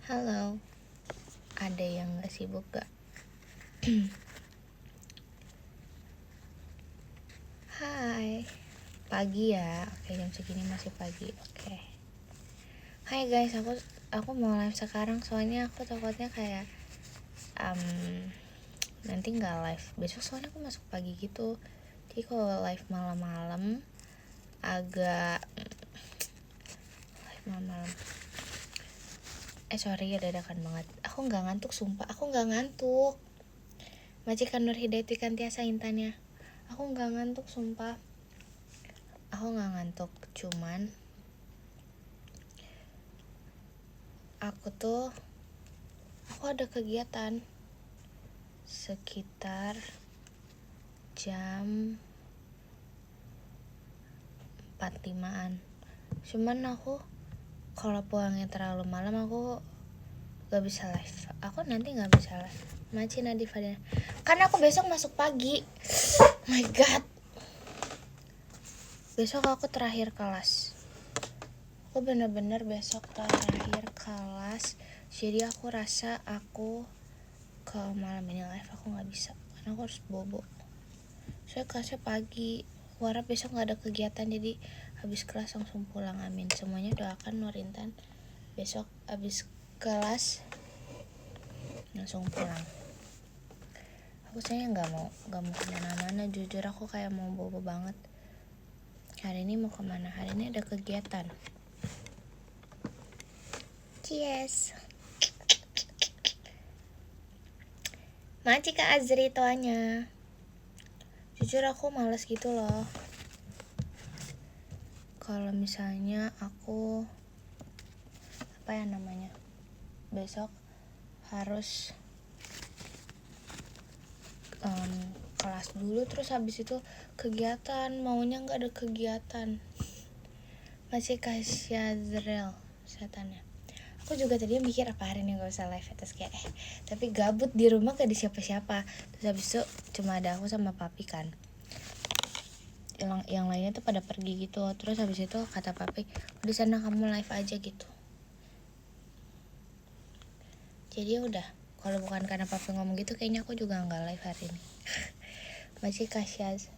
Halo, ada yang gak sibuk gak? Hai, pagi ya. Oke, jam segini masih pagi. Oke. Hai guys, aku mau live sekarang soalnya aku takutnya kayak nanti nggak live besok soalnya aku masuk pagi gitu. Jadi kalau live malam-malam agak live malam-malam. Sorry ya dadakan banget. Aku nggak ngantuk sumpah. Aku nggak ngantuk. Majikan Nur Hidayati Kantiasa Intannya. Aku nggak ngantuk sumpah. Aku nggak ngantuk, cuman aku ada kegiatan sekitar jam 4.5-an. Cuman aku kalau pulangnya terlalu malam aku gak bisa live. Aku nanti gak bisa live. Maci Nadif ada. Karena aku besok masuk pagi. Oh my god. Besok aku terakhir kelas. Aku bener-bener besok terakhir kelas. Jadi aku rasa aku ke malam ini live aku gak bisa. Karena aku harus bobo. Saya kelasnya pagi. Aku harap besok gak ada kegiatan. Jadi habis kelas langsung pulang. Amin. Semuanya doakan Nur Intan besok habis kelas langsung pulang. Aku sayang gak mau kemana-mana. Jujur aku kayak mau bobo banget. Hari ini mau kemana? Hari ini ada kegiatan. Cheers. Maci Kak Azri tuanya. Jujur aku males gitu loh. Kalau misalnya aku besok harus kelas dulu terus habis itu kegiatan, maunya nggak ada kegiatan. Masih kasih Azrel setannya. Aku juga tadi mikir apa hari ini gak usah live terus kayak tapi gabut di rumah gak ada siapa-siapa. Terus habis itu cuma ada aku sama papi kan. Yang lainnya tuh pada pergi gitu. Terus habis itu kata papi, di sana kamu live aja gitu. Jadi udah, kalau bukan karena papi ngomong gitu kayaknya aku juga nggak live hari ini. Masih Kasyaz,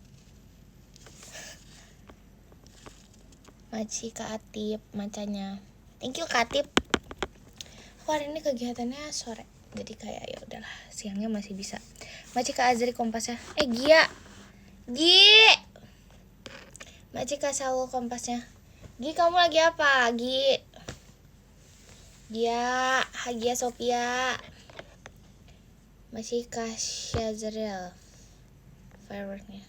masih Kak Atip macanya. Thank you Kak Atip. Aku hari ini kegiatannya sore, jadi kayak ya udahlah, siangnya masih bisa. Masih Kak Azri Kompasnya. Gia, Masih Kak Saul Kompasnya. Gi kamu lagi apa? Gi, Gia, Hagia Sophia. Masih Kak Syazrel fireworknya.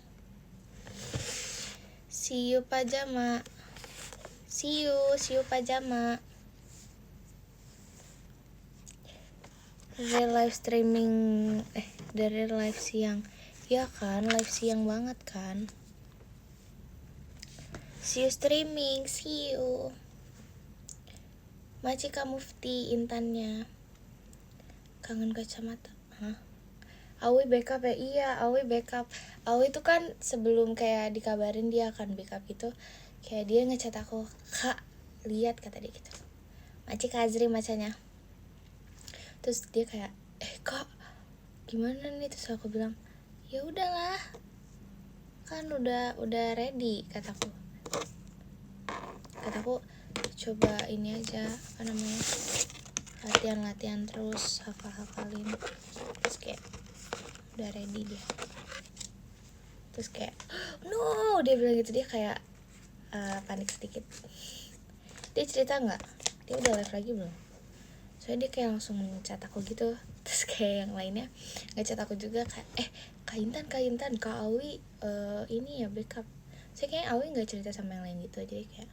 See you pajama. See you pajama. Dari live streaming dari live siang. Ya kan, live siang banget kan. See you streaming, see you. Macika Mufti Intannya. Kangen kacamata. Awi backup ya? Iya, Awi backup. Awi itu kan sebelum kayak dikabarin dia akan backup itu, kayak dia ngechat aku, "Kak, lihat," kata dia gitu. Macika Azri macanya. Terus dia kayak, "Kak, gimana nih?" Terus aku bilang, "Ya udahlah. Kan udah ready," kataku. Coba ini aja, latihan terus, hafalin. Terus kayak udah ready dia. Terus kayak no, dia bilang gitu. Dia kayak panik sedikit. Dia cerita nggak dia udah live lagi belum? Soalnya dia kayak langsung ngecat aku gitu. Terus kayak yang lainnya ngecat aku juga kayak Kak Intan, Kak Awi ini ya backup. Saya kayak Awi nggak cerita sama yang lain gitu. Jadi kayak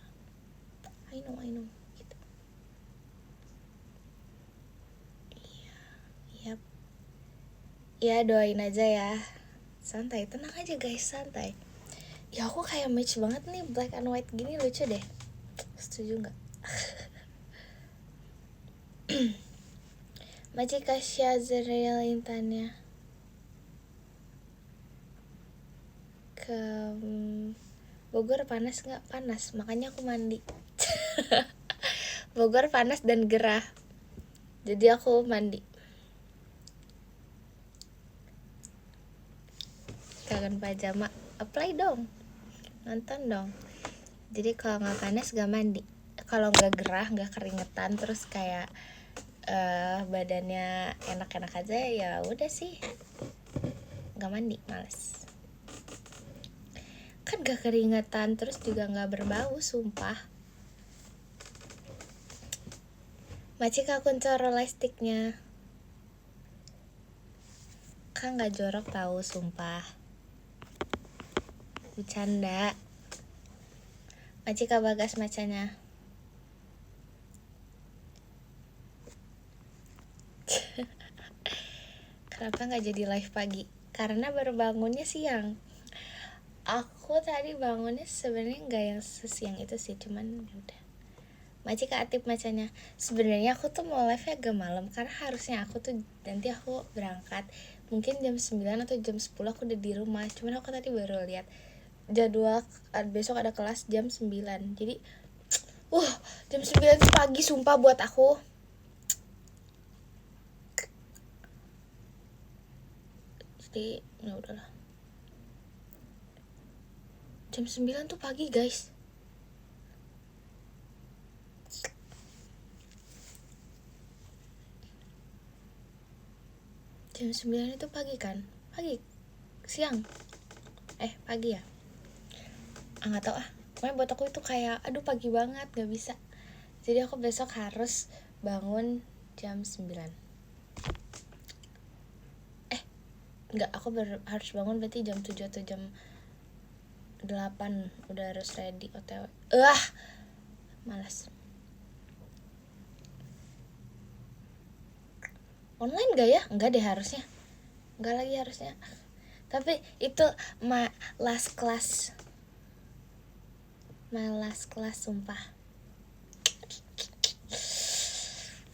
I know gitu. Iya, ya doain aja ya. Santai, tenang aja guys, santai. Ya aku kayak match banget nih black and white gini, lucu deh. Setuju nggak? Majika Syazril Intannya ke Bogor panas nggak? Panas, makanya aku mandi. Bogor panas dan gerah. Jadi aku mandi. Kangen pajama, apply dong, nonton dong. Jadi kalau nggak panas gak mandi, kalau nggak gerah, nggak keringetan, terus kayak badannya enak-enak aja, ya udah sih nggak mandi, males. Kan gak keringetan, terus juga nggak berbau, sumpah. Macik aku roller sticknya, kan nggak jorok tahu, sumpah. Bercanda. Macika bagas macanya. Kenapa nggak jadi live pagi? Karena baru bangunnya siang. Aku tadi bangunnya sebenarnya nggak yang sesiang itu sih, cuman udah. Macika aktif macanya. Sebenarnya aku tuh mau live agak malam karena harusnya aku tuh nanti aku berangkat mungkin jam 9 atau jam 10 aku udah di rumah. Cuman aku tadi baru lihat jadwal besok ada kelas jam 9. Jadi jam 9 itu pagi sumpah buat aku. Jadi ya udahlah. Jam 9 tuh pagi, guys. Jam 9 itu pagi kan? Pagi. Siang. Pagi ya? Nggak tahu ah. Pokoknya buat aku itu kayak aduh pagi banget, gak bisa. Jadi aku besok harus bangun jam 9. Enggak, aku harus bangun berarti jam 7 atau jam 8 udah harus ready OTW. Malas. Online gak ya? Enggak deh harusnya. Enggak lagi harusnya. Tapi itu last class. My last class sumpah.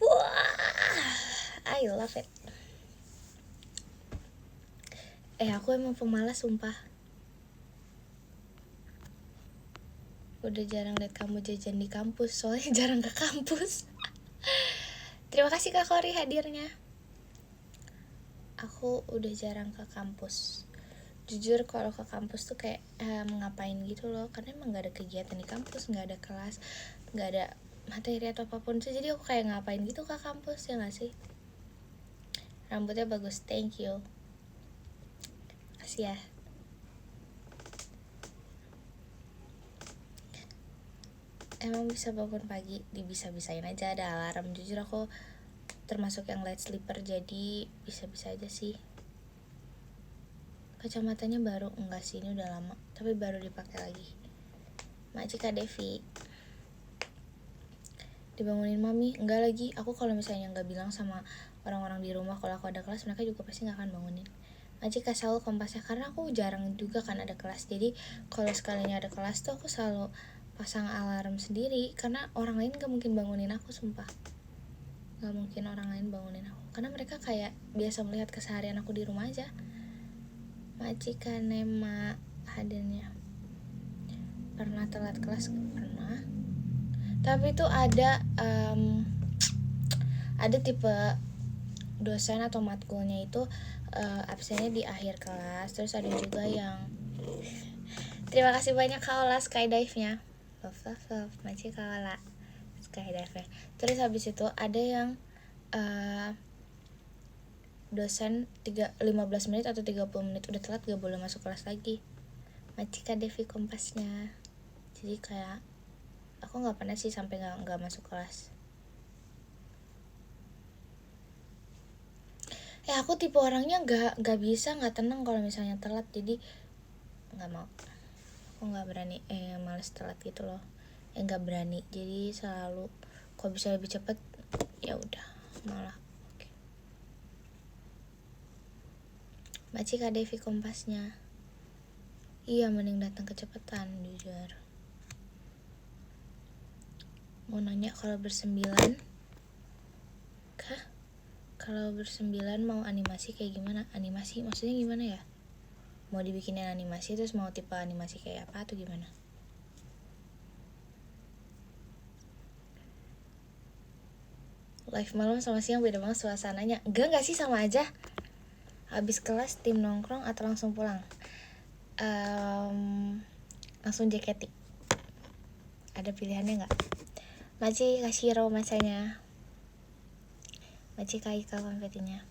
Wah, I love it. Aku emang pemalas sumpah. Udah jarang liat kamu jajan di kampus, soalnya jarang ke kampus. Terima kasih Kak Kori hadirnya. Aku udah jarang ke kampus. Jujur kalau ke kampus tuh kayak ngapain gitu loh, karena emang gak ada kegiatan di kampus, gak ada kelas, gak ada materi atau apapun sih. Jadi aku kayak ngapain gitu ke kampus, ya gak sih? Rambutnya bagus, thank you. Kasih ya. Emang bisa bangun pagi, bisa-bisain aja, ada alarm. Jujur aku termasuk yang light sleeper, jadi bisa-bisa aja sih. Kacamatanya baru, enggak sih ini udah lama, tapi baru dipakai lagi. Macika Devi. Dibangunin mami, enggak lagi. Aku kalau misalnya nggak bilang sama orang-orang di rumah kalau aku ada kelas, mereka juga pasti nggak akan bangunin. Macika selalu kompasnya karena aku jarang juga kan ada kelas. Jadi kalau sekalinya ada kelas tuh aku selalu pasang alarm sendiri karena orang lain gak mungkin bangunin aku, sumpah. Gak mungkin orang lain bangunin aku karena mereka kayak biasa melihat keseharian aku di rumah aja. Macika Nema hadirnya. Pernah telat kelas? Gak pernah. Tapi itu ada tipe dosen atau matkulnya itu absennya di akhir kelas. Terus ada juga yang terima kasih banyak Kak Ola skydive-nya. Love Macika Kak Ola skydive-nya. Terus habis itu ada yang dosen 15 menit atau 30 menit udah telat gak boleh masuk kelas lagi. Macika Devi kompasnya. Jadi kayak aku gak pernah sih sampai gak masuk kelas. Aku tipe orangnya gak bisa gak tenang kalau misalnya telat, jadi gak mau. Aku gak berani, males telat gitu loh. Gak berani, jadi selalu kalau bisa lebih cepat ya udah malah. Macika Devi kompasnya. Iya, mending datang kecepatan, jujur. Mau nanya kalau bersembilan, kalau bersembilan mau animasi kayak gimana? Animasi maksudnya gimana ya? Mau dibikinin animasi terus mau tipe animasi kayak apa atau gimana? Live malam sama siang beda banget suasananya. Enggak sih, sama aja. Habis kelas tim nongkrong atau langsung pulang? Langsung JKT. Ada pilihannya nggak? Maci Kashiro masanya. Maci Kaika konfetinya.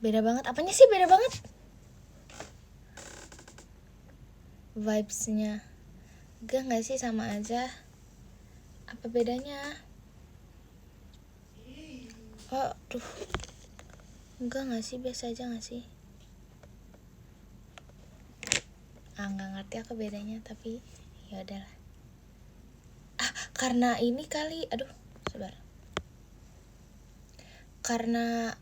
Beda banget. Apanya sih beda banget? Vibes-nya. Enggak sih, sama aja. Apa bedanya? Aduh. Enggak sih, biasa aja gak sih? Nggak ngerti aku bedanya, tapi ya udahlah. Karena ini kali, aduh, sabar. Karena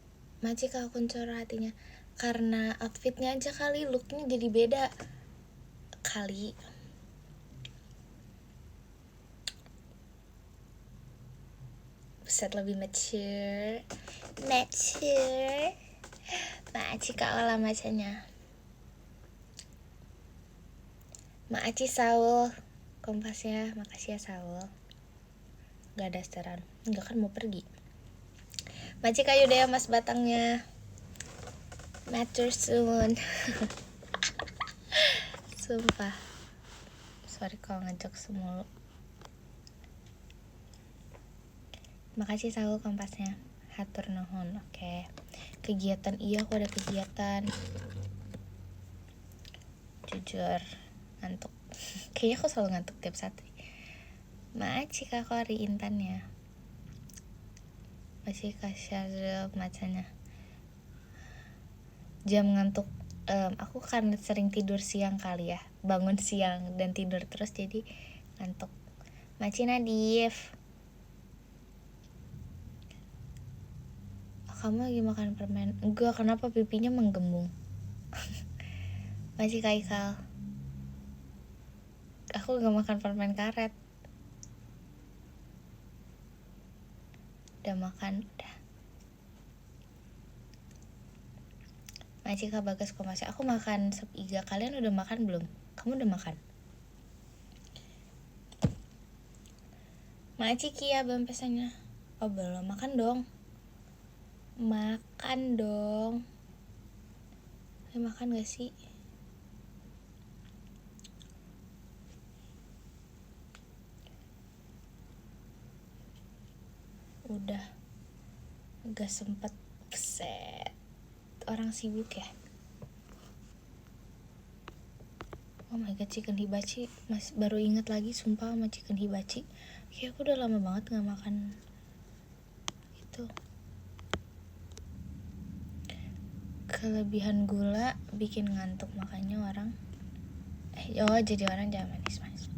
Maci Kuncoro hatinya. Karena outfitnya aja kali, looknya jadi beda kali. Buset, lebih mature. Maci olah macanya. Maci Saul kompasnya, makasih ya Saul. Gak ada seteran, enggak kan mau pergi. Maci Kayu deh mas batangnya. Mature soon. Sumpah. Sorry kalau ngejok semua. Makasih Saul kompasnya. Hatur nuhun. Oke. Kegiatan, iya aku ada kegiatan. Jujur ngantuk. Kayaknya aku selalu ngantuk tiap saat. Maci Kori Intannya. Masih Kasyazul macanya. Jam ngantuk. Aku karena sering tidur siang kali ya. Bangun siang dan tidur terus jadi ngantuk. Maci Nadif. Kamu lagi makan permen? Enggak, kenapa pipinya menggembung? Masih Kaikal. Aku gak makan permen karet. Udah makan, udah. Masih Kak Bagas Komasi. Aku makan sop iga. Kalian udah makan belum? Kamu udah makan? Maci Kia bampesannya. Oh belum, makan dong. Makan dong. Makan gak sih? Udah gak sempet. Set. Orang sibuk ya. Oh my god, chicken hibachi. Mas baru inget lagi sumpah sama chicken hibachi. Kayak aku udah lama banget gak makan itu. Kelebihan gula bikin ngantuk, makanya orang jadi orang jangan manis-manis.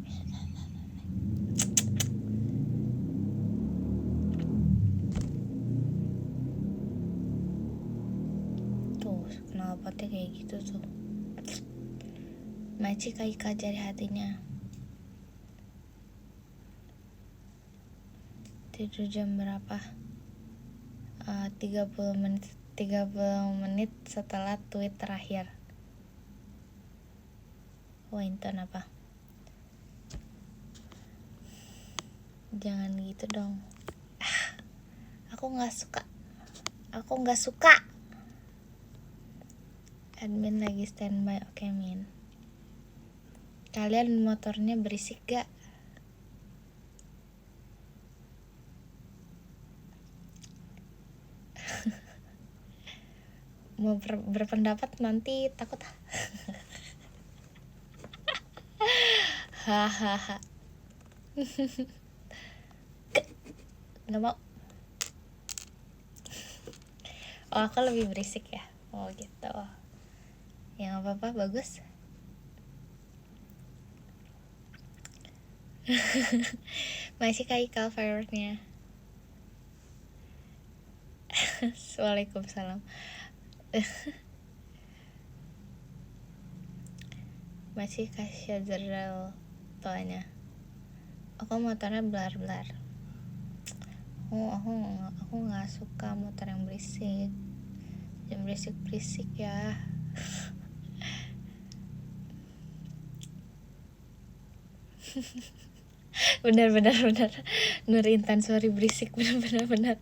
Tuh, knalpotnya kayak gitu tuh. Maci Kaika jari hatinya. Tidur jam berapa? 30 menit setelah tweet terakhir. Intan apa? Jangan gitu dong. Aku nggak suka. Admin lagi standby. Oke, Min. Kalian motornya berisik gak? Mau berpendapat nanti takut. Hahaha. Nggak mau. Aku lebih berisik ya. Gitu. Ya nggak apa-apa, bagus. Masih Kaikal fireworknya. Waalaikumsalam. Masih kasih Zerel toanya. Aku motornya belar. Aku nggak suka motor yang berisik. Jangan berisik ya. benar Nur Intan, sorry berisik, benar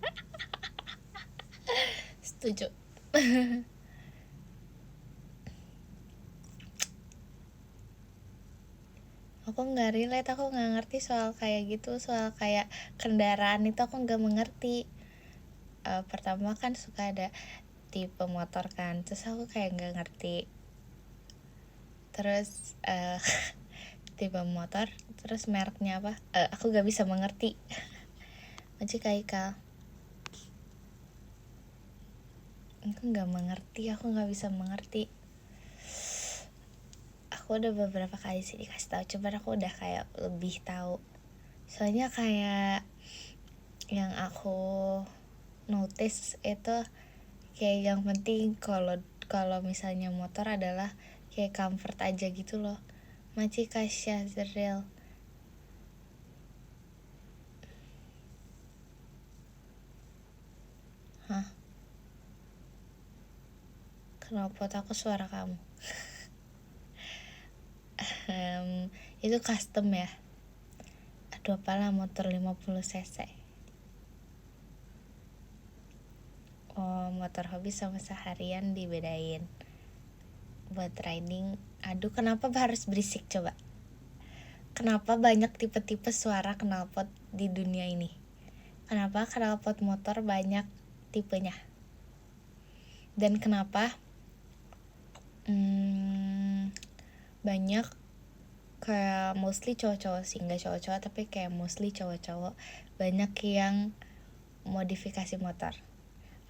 setuju. Aku nggak relate, aku nggak ngerti soal kayak gitu, soal kayak kendaraan itu aku nggak mengerti. Pertama kan suka ada tipe motor kan, terus aku kayak nggak ngerti. Terus tipe motor, terus mereknya apa, aku nggak bisa mengerti. Masih kayak aku nggak bisa mengerti. Aku udah beberapa kali sih dikasih tahu, cuman aku udah kayak lebih tahu. Soalnya kayak yang aku notice itu kayak yang penting kalau misalnya motor adalah kayak comfort aja gitu loh. Maci Kasya Zeril. Hah? Kenapa aku suara kamu? Itu custom ya. Aduh, apalah motor 50 cc. Oh, motor hobi sama seharian dibedain. Buat riding, aduh kenapa harus berisik coba? Kenapa banyak tipe-tipe suara knalpot di dunia ini? Kenapa knalpot motor banyak tipenya? Dan kenapa banyak kayak mostly cowok-cowok sih, nggak cowok-cowok tapi kayak mostly cowok-cowok banyak yang modifikasi motor?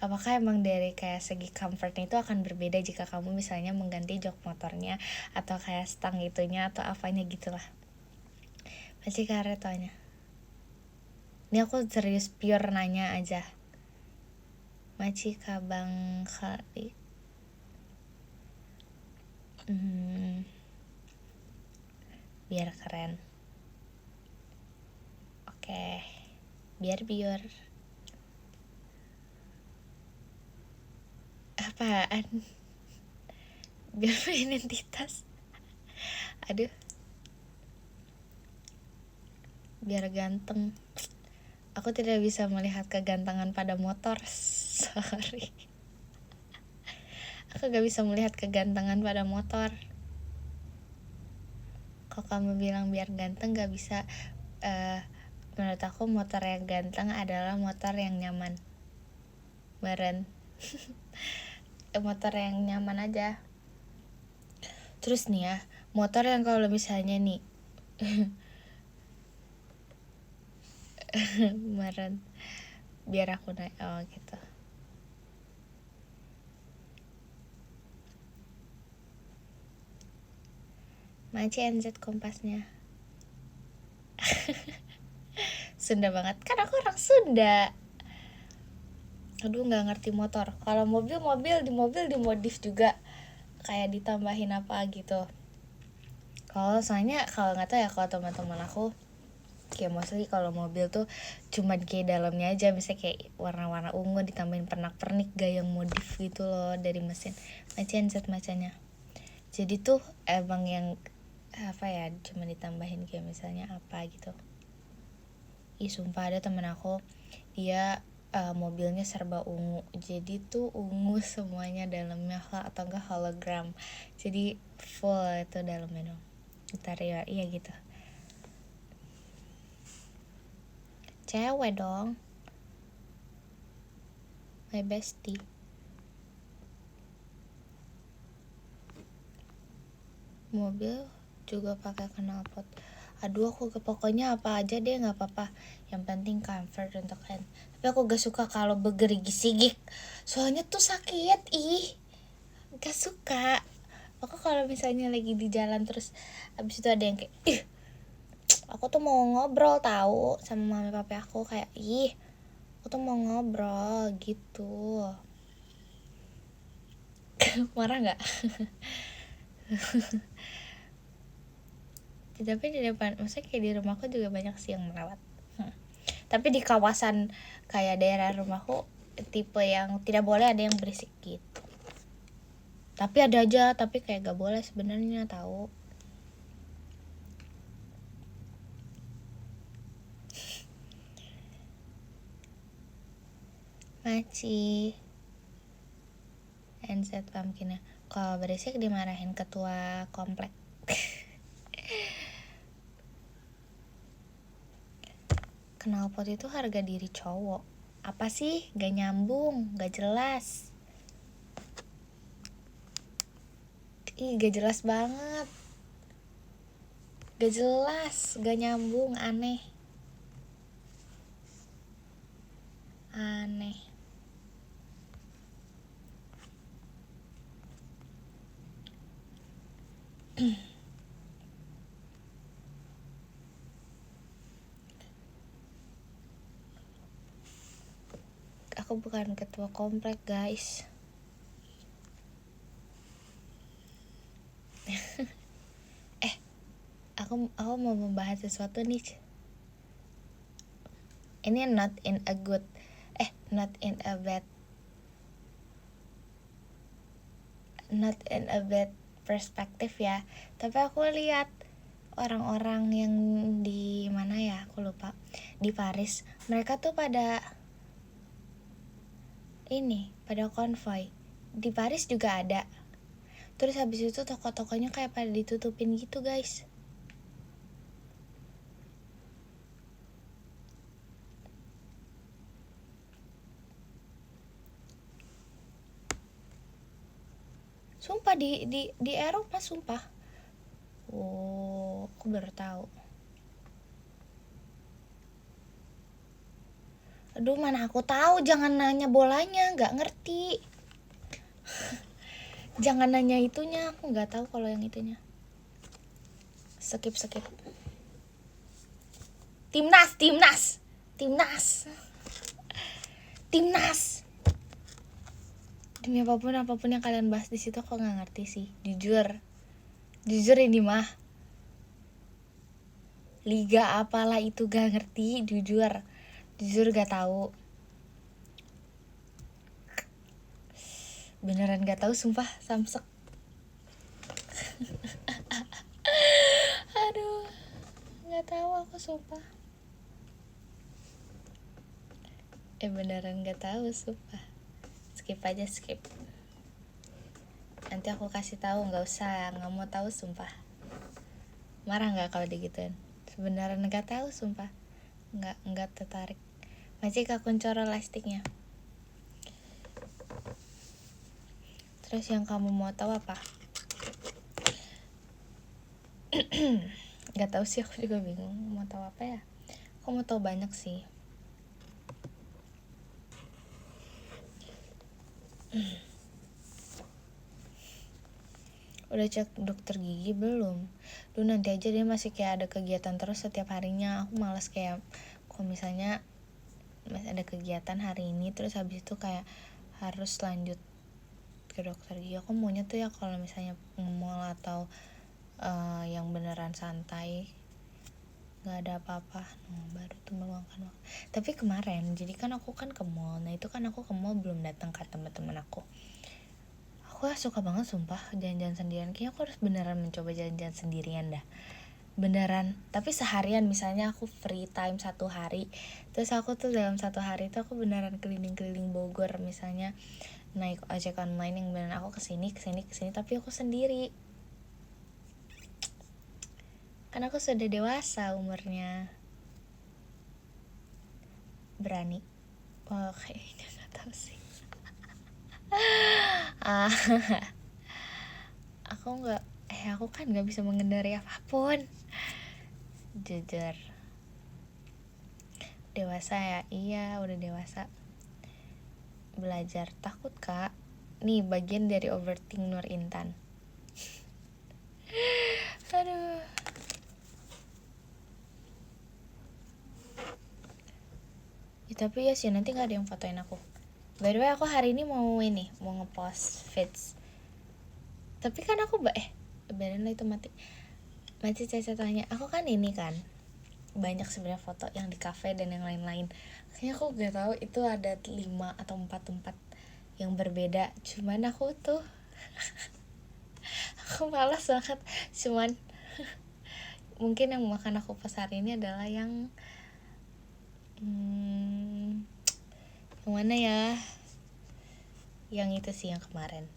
Apakah emang dari kayak segi comfortnya itu akan berbeda jika kamu misalnya mengganti jok motornya atau kayak stang itunya atau apanya gitulah? Pasti karetonya. Ini aku serius pure nanya aja. Maci kabang kali. Biar keren. Oke. Biar apaan? Biar identitas. Aduh. Biar ganteng. Aku tidak bisa melihat kegantengan pada motor. Sorry. Aku gak bisa melihat kegantengan pada motor. Kalau kamu bilang biar ganteng gak bisa. Menurut aku motor yang ganteng adalah motor yang nyaman. Meren. Motor yang nyaman aja. Terus nih ya, motor yang kalau misalnya nih meren, biar aku naik, oh gitu. Maci NZ kompasnya. Sunda banget, kan aku orang Sunda. Aduh, nggak ngerti motor. Kalau mobil dimodif juga, kayak ditambahin apa gitu. Kalau soalnya kalau nggak tahu ya, kalau teman-teman aku kayak mostly kalau mobil tuh cuman kayak dalamnya aja, misalnya kayak warna-warna ungu ditambahin pernak-pernik gaya modif gitu loh dari mesin. Macan zat macanya. Jadi tuh emang yang apa ya, cuma ditambahin kayak misalnya apa gitu. Ih sumpah, ada temen aku dia mobilnya serba ungu, jadi tuh ungu semuanya dalamnya, atau enggak hologram, jadi full itu dalamnya dong interior. Iya gitu, cewek dong, my bestie. Mobil juga pakai knalpot. Aduh, aku pokoknya apa aja deh nggak apa-apa, yang penting comfort untuk kalian. Tapi aku gak suka kalau bergerigi-sigik, soalnya tuh sakit. Gak suka. Aku kalau misalnya lagi di jalan terus abis itu ada yang kayak aku tuh mau ngobrol tahu sama mami papi aku, kayak aku tuh mau ngobrol gitu. Marah nggak? Tapi di depan, maksudnya kayak di rumahku juga banyak sih yang merawat. Tapi di kawasan kayak daerah rumahku tipe yang tidak boleh ada yang berisik gitu. Tapi ada aja, tapi kayak gak boleh sebenarnya tahu. Maci and set pumpkinnya. Kalau berisik dimarahin ketua komplek. Knalpot itu harga diri cowok. Apa sih? Gak nyambung, gak jelas. Ih, gak jelas banget. Gak jelas, gak nyambung, aneh. Aneh. Aku bukan ketua komplek, guys. Aku mau membahas sesuatu nih. Ini not in a bad perspektif ya. Tapi aku lihat orang-orang yang di mana ya, aku lupa, di Paris, mereka tuh pada konvoy. Di Paris juga ada. Terus habis itu toko-tokonya kayak pada ditutupin gitu, guys. Sumpah di Eropa, sumpah. Oh, aku baru tahu. Aduh, mana aku tahu, jangan nanya bolanya, nggak ngerti. Jangan nanya itunya, aku nggak tahu kalau yang itunya. Skip. Timnas. Demi apapun yang kalian bahas di situ aku nggak ngerti sih, jujur ini mah. Liga apalah itu gak ngerti, jujur gak tahu. Beneran gak tahu, sumpah, samsek. Aduh, gak tahu aku, sumpah. Beneran gak tahu, sumpah. Skip aja. Nanti aku kasih tahu, nggak usah, nggak mau tahu, sumpah. Marah nggak kalau digituin? Sebenarnya nggak tahu, sumpah. Nggak tertarik. Masih kakuncoro lastiknya. Terus yang kamu mau tahu apa? Nggak tahu sih, aku juga bingung mau tahu apa ya. Aku mau tahu banyak sih. Udah cek dokter gigi belum? Duh, nanti aja, dia masih kayak ada kegiatan terus setiap harinya. Aku malas kayak kalau misalnya masih ada kegiatan hari ini terus habis itu kayak harus lanjut ke dokter gigi. Aku maunya tuh ya kalau misalnya mall atau yang beneran santai, nggak ada apa-apa, baru tuh meluangkan waktu. Tapi kemarin jadi kan aku kan ke mall, nah itu kan aku ke mall belum datang ke teman-teman aku suka banget sumpah jalan-jalan sendirian. Kayaknya aku harus beneran mencoba jalan-jalan sendirian dah, beneran. Tapi seharian, misalnya aku free time 1 hari, terus aku tuh dalam 1 hari itu aku beneran keliling-keliling Bogor, misalnya naik ojek online yang beneran aku kesini tapi aku sendiri. Kan aku sudah dewasa umurnya, berani. Kayaknya nggak tahu sih. Aku kan nggak bisa mengendari apapun, jujur. Dewasa ya, iya udah dewasa. Belajar takut kak. Nih bagian dari overthink Nur Intan. Aduh. Ya, tapi ya sih nanti nggak ada yang fotoin aku. By the way, aku hari ini mau ngepost feeds. Tapi kan aku beneran itu mati Caca tanya. Aku kan ini kan banyak sebenarnya foto yang di kafe dan yang lain-lain. Kayaknya aku gak tahu itu ada 5 atau 4 tempat yang berbeda. Cuman aku tuh aku malas banget. Cuman mungkin yang makan aku pas hari ini adalah yang Yang mana ya? Yang itu sih, yang kemarin.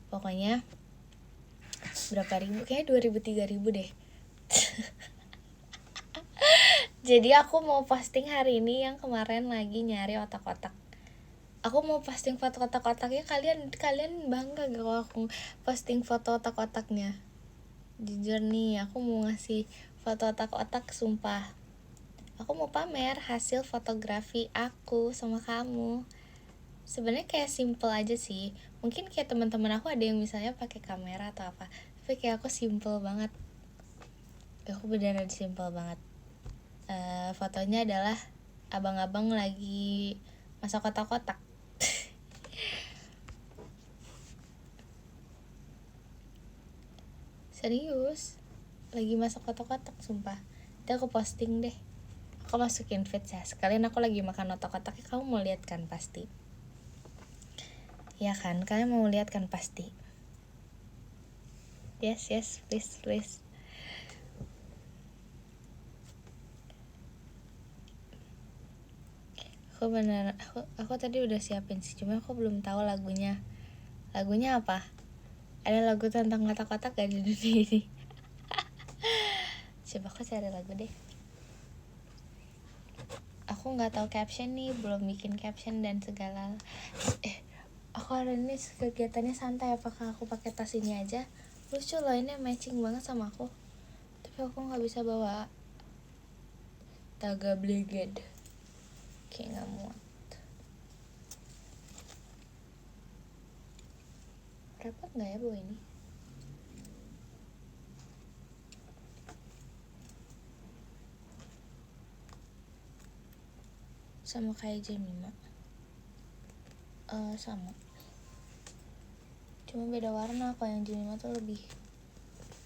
Pokoknya berapa ribu, kayaknya 2.000 3.000 deh. Jadi aku mau posting hari ini, yang kemarin lagi nyari otak-otak. Aku mau posting foto otak-otaknya. Kalian bangga gak kalau aku posting foto otak-otaknya? Jujur nih, aku mau ngasih foto otak-otak, sumpah. Aku mau pamer hasil fotografi aku sama kamu. Sebenarnya kayak simple aja sih. Mungkin kayak teman-teman aku ada yang misalnya pakai kamera atau apa, tapi kayak aku simple banget. Aku beneran simple banget. Fotonya adalah abang-abang lagi masak kotak-kotak. Serius, lagi masak kotak-kotak, sumpah. Nanti aku posting deh. Aku masukin feed ya. Sekalian aku lagi makan otak-otaknya, kamu mau lihat kan pasti. Ya kan, kalian mau lihat kan pasti. Yes, please. Aku tadi udah siapin sih, cuma aku belum tahu lagunya. Lagunya apa? Ada lagu tentang kotak-kotak gak di dunia ini? Coba aku cari lagu deh. Aku nggak tahu caption nih, belum bikin caption dan segala. Aku hari ini kegiatannya santai. Apakah aku pakai tas ini aja? Lucu loh, ini matching banget sama aku. Tapi aku nggak bisa bawa taga bleged, kayak nggak muat. Repot nggak ya bawa ini? Sama kayak Jemima. Sama, cuma beda warna. Kalau yang Jemima tuh lebih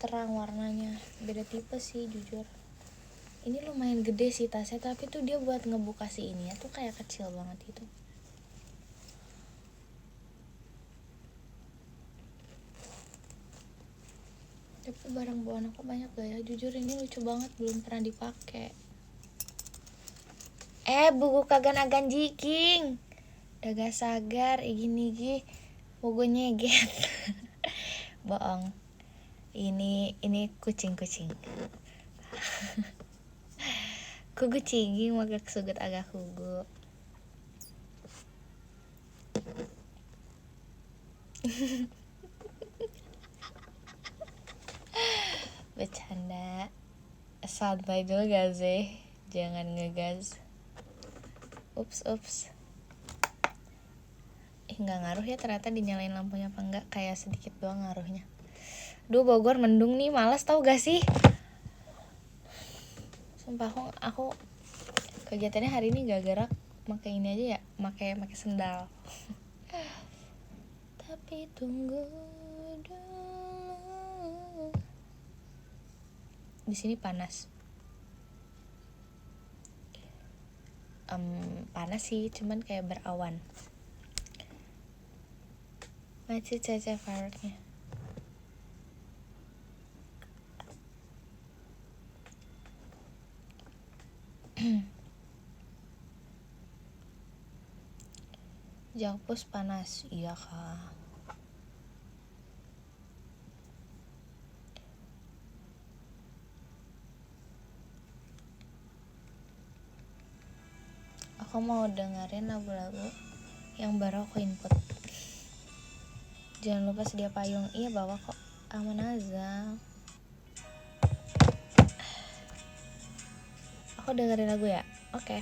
terang warnanya, beda tipe sih jujur. Ini lumayan gede sih tasnya, tapi tuh dia buat ngebuka si ininya tuh kayak kecil banget gitu. Tapi barang bawaan aku banyak gak ya? Jujur ini lucu banget, belum pernah dipakai. Buku kagan-agan jiking daga sagar gini bogo nyeget. Bohong. Ini kucing kugu cinging magak sugut agak kugu. Bercanda, santai dulu gak sih, jangan ngegas. Ups. Nggak ngaruh ya ternyata dinyalain lampunya apa enggak, kayak sedikit doang ngaruhnya. Duh, Bogor mendung nih, malas tau gak sih? Sumpah aku kegiatannya hari ini gak gerak, pakai ini aja ya, pakai sendal. Tapi tunggu dulu. Di sini panas. Panas sih, cuman kayak berawan. Macet caca fireworknya. Jakpus panas, iya kak. Aku mau dengerin lagu-lagu yang baru aku input. Jangan lupa sedia payung. Iya bawa kok, aman aja. Aku dengerin lagu ya. Oke.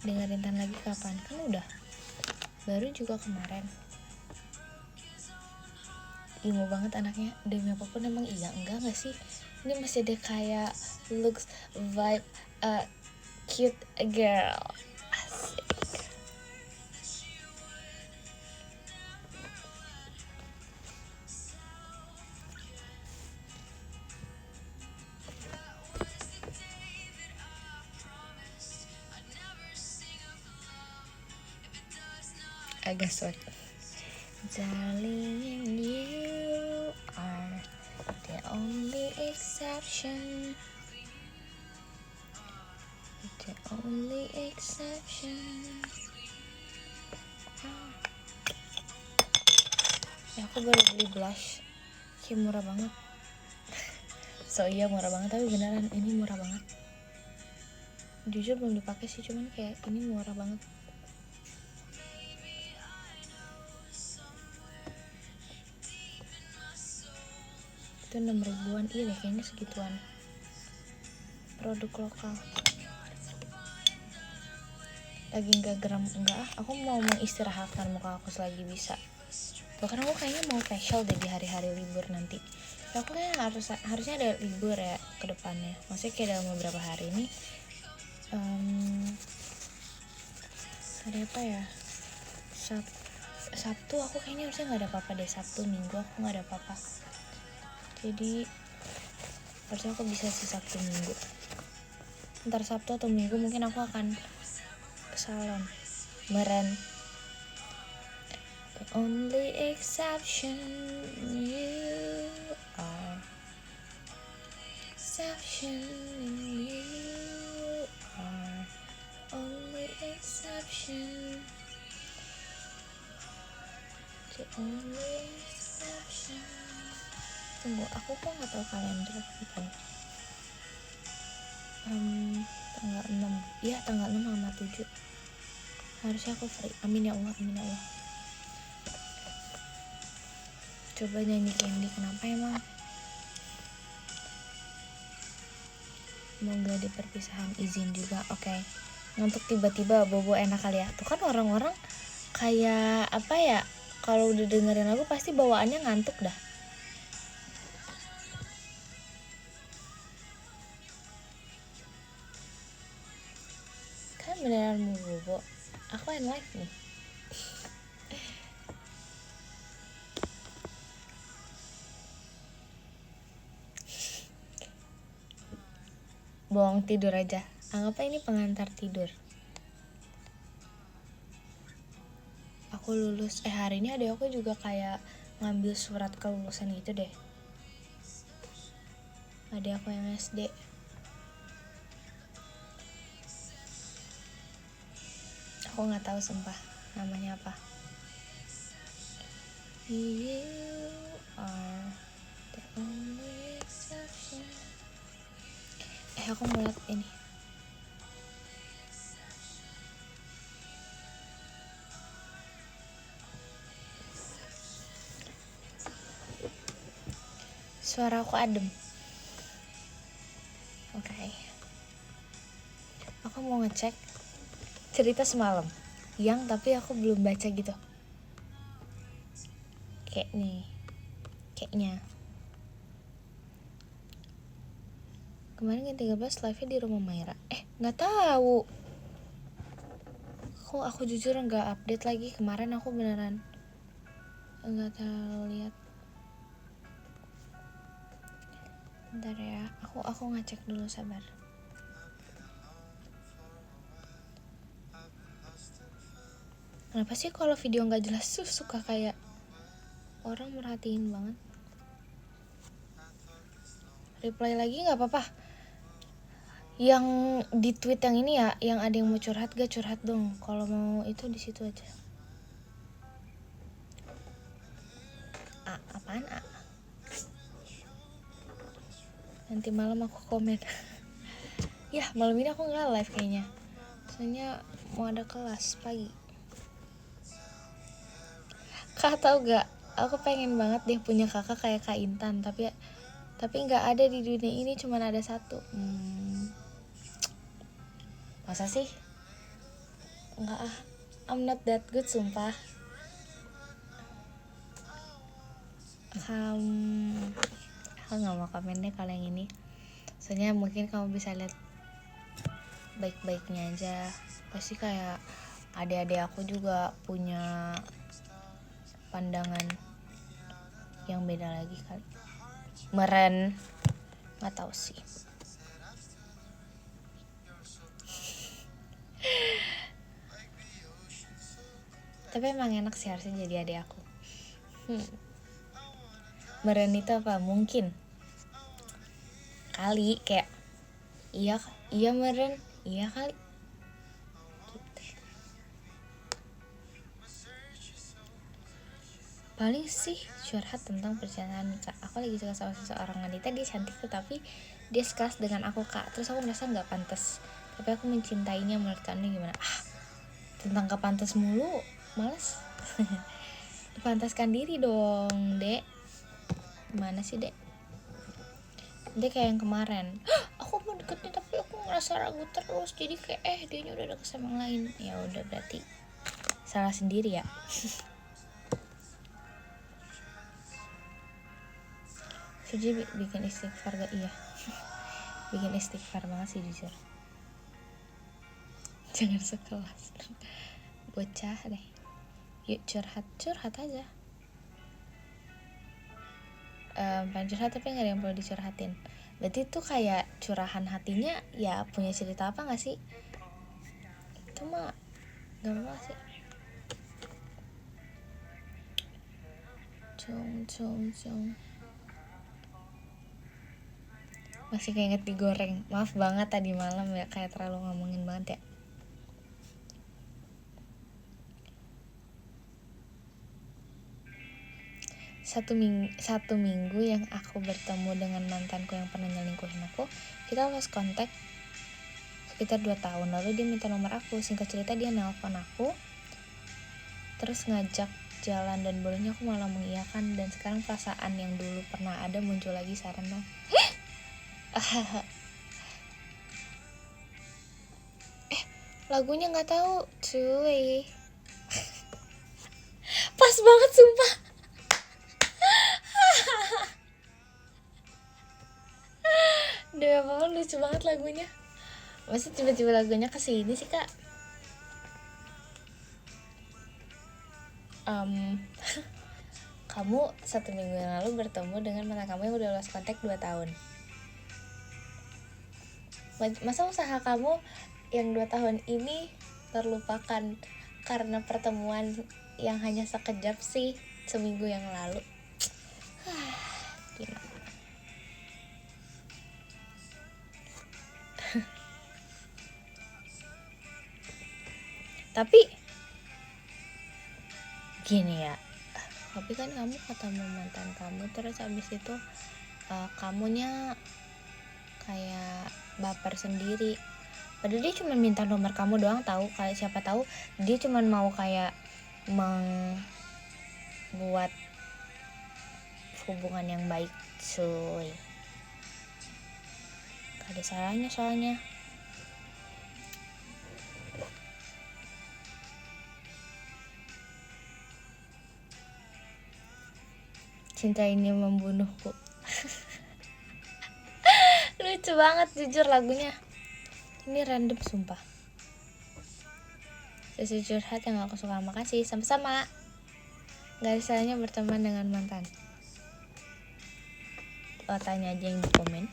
Dengerin Tan lagi kapan? Kan udah, baru juga kemarin. Imo banget anaknya, demi apapun emang iya enggak gak sih? Ini masih ada kayak looks, vibe, cute girl. Asik. agak sulit. Darling, you are the only exception. The only exception. Ya aku baru beli blush, kayak murah banget. So iya murah banget, tapi beneran ini murah banget. Jujur belum dipakai sih, cuman kayak ini murah banget. Itu 6 ribuan, iya deh kayaknya segituan. Produk lokal. Lagi nggak geram, enggak ah, aku mau mengistirahatkan muka aku selagi bisa. Tuh kan aku kayaknya mau facial deh di hari-hari libur nanti. Ya aku kayaknya harusnya ada libur ya ke depannya. Maksudnya kayak dalam beberapa hari ini hari apa ya? Sabtu aku kayaknya harusnya nggak ada apa-apa deh. Sabtu Minggu aku nggak ada apa-apa. Jadi harusnya aku bisa sih Sabtu Minggu. Ntar Sabtu atau Minggu mungkin aku akan ke salon. Meren. The only exception you are. Exception you are. Only exception. The only exception. Tunggu, aku kok nggak tahu kalender bukan. Tanggal 6. Iya, tanggal 6 sama 7. Harusnya aku free. Amin ya Allah, amin ya Allah. Coba nyanyi Candy, kenapa emang? Semoga di perpisahan izin juga, oke. Ngantuk tiba-tiba bobo enak kali ya. Tuh kan orang-orang kayak apa ya? Kalau udah dengerin lagu pasti bawaannya ngantuk dah. Kan beneran mau bobo. Aku yang live nih. Bohong tidur aja. Anggap ini pengantar tidur. Aku lulus. Hari ini adek aku juga kayak ngambil surat kelulusan gitu deh. Adek aku yang SD. Aku nggak tahu sumpah namanya apa. You are the only exception. Aku ngeliat ini. Suara aku adem. Oke. Aku mau ngecek cerita semalam yang tapi aku belum baca gitu. Kayaknya kemarin yang 13 live-nya di rumah Maira. Nggak tahu. Aku jujur nggak update lagi. Kemarin aku beneran nggak terlalu lihat. Bentar ya, aku ngecek dulu, sabar. Kenapa sih kalau video nggak jelas tuh suka kayak orang merhatiin banget? Reply lagi nggak apa-apa. Yang di tweet yang ini ya, yang ada yang mau curhat gak curhat dong. Kalau mau itu di situ aja. Apaan A? Nanti malam aku komen. Ya malam ini aku nggak live kayaknya. Soalnya mau ada kelas pagi. Kak tahu gak? Aku pengen banget deh punya kakak kayak Kak Intan, tapi nggak ada di dunia ini, cuman ada satu. Masa sih? Enggak ah, I'm not that good sumpah. Aku nggak mau komen deh kalau yang ini. Soalnya mungkin kamu bisa lihat baik-baiknya aja. Pasti kayak adik-adik aku juga punya pandangan yang beda lagi kali. Meren, nggak tahu sih. Tapi emang enak sih harusnya jadi adik aku. Meren itu apa? Mungkin kali kayak iya meren, iya kali gitu. Paling sih curhat tentang perjalanan Kak. Aku lagi suka sama seseorang wanita, dia cantik tetapi dia sekelas dengan aku Kak. Terus aku merasa nggak pantas, tapi aku mencintainya. Menurut kamu gimana? Tentang gak pantas mulu, males. Pantaskan diri dong, Dek. Gimana sih, Dek? Dia kayak yang kemarin, aku mau deketin tapi aku ngerasa ragu terus, jadi kayak dianya udah deket sama yang lain. Ya udah, berarti salah sendiri ya. Suji bikin istighfar gak? Iya. Bikin istighfar banget sih jujur. Jangan sekelas. Bocah deh. Yuk curhat aja. Pengen curhat tapi gak ada yang perlu dicurhatin. Berarti itu kayak curahan hatinya ya punya cerita apa gak sih? Itu mah gampang sih. Cung. Masih keinget digoreng. Maaf banget tadi malam ya, kayak terlalu ngomongin banget ya. Satu minggu yang aku bertemu dengan mantanku yang pernah nyelingkuhin aku, kita lost kontak sekitar 2 tahun. Lalu dia minta nomor aku. Singkat cerita dia nelpon aku, terus ngajak jalan, dan bodohnya aku malah mengiyakan. Dan sekarang perasaan yang dulu pernah ada muncul lagi. Saran dong. Lagunya nggak tahu cuy. Pas banget sumpah. Demi apa lucu banget lagunya. Masa tiba-tiba lagunya kesini sih Kak? Kamu 1 minggu yang lalu bertemu dengan mantan kamu yang udah lost kontak 2 tahun. Masa usaha kamu yang 2 tahun ini terlupakan karena pertemuan yang hanya sekejap sih, seminggu yang lalu? Gimana? Tapi gini ya, tapi kan kamu ketemu mantan kamu terus abis itu kamunya kayak baper sendiri. Padahal dia cuma minta nomor kamu doang tahu. Kayak siapa tahu dia cuma mau kayak membuat hubungan yang baik cuy. Gak ada salahnya soalnya. Cinta ini membunuhku. Lucu banget jujur lagunya. Ini random sumpah. Sesi curhat yang aku suka. Makasih, sama-sama. Gak ada salahnya berteman dengan mantan. Lo tanya aja yang di komen.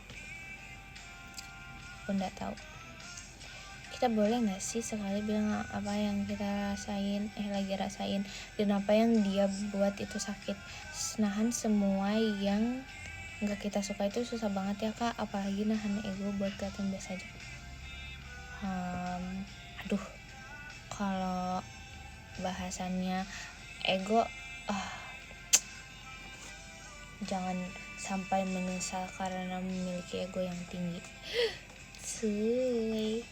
Aku gak tahu. Kita boleh gak sih sekali bilang apa yang kita rasain, lagi rasain, dan apa yang dia buat itu sakit. Nahan semua yang gak kita suka itu susah banget ya Kak. Apalagi nahan ego buat kelihatan biasa aja. Aduh, kalau bahasannya ego, jangan sampai menyesal karena memiliki ego yang tinggi. Cuy.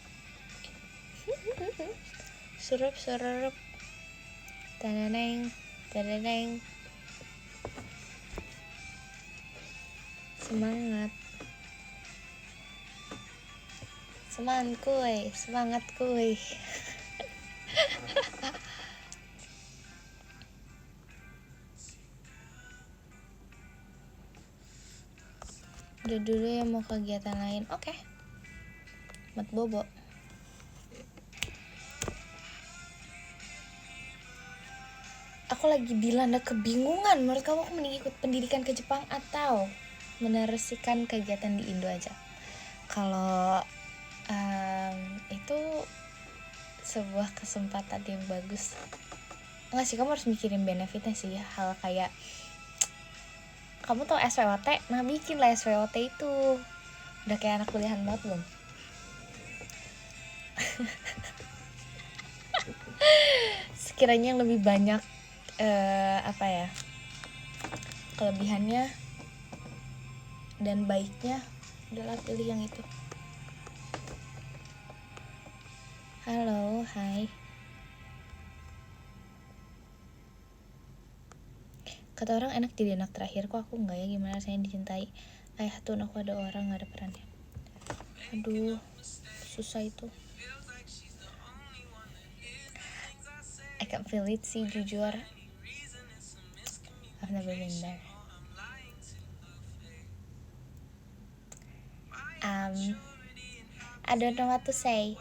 Surup tananeng semangat kuy. Udah dulu ya, mau kegiatan lain. Oke. Mat bobo. Aku lagi dilanda kebingungan. Menurut kamu aku mending ikut pendidikan ke Jepang atau meneruskan kegiatan di Indo aja? Kalau itu sebuah kesempatan yang bagus. Enggak sih, kamu harus mikirin benefitnya sih. Hal kayak kamu tau SWOT, nah bikin lah SWOT itu. Udah kayak anak kuliahan banget belum? Sekiranya yang lebih banyak apa ya, kelebihannya dan baiknya, udahlah pilih yang itu. Halo, hai. Kata orang enak jadi anak terakhir, kok aku enggak ya? Gimana rasanya dicintai ayah tuh, aku ada orang gak ada perannya. Aduh, susah itu. I can feel it sih, jujur. I've never been there. I don't know what to say.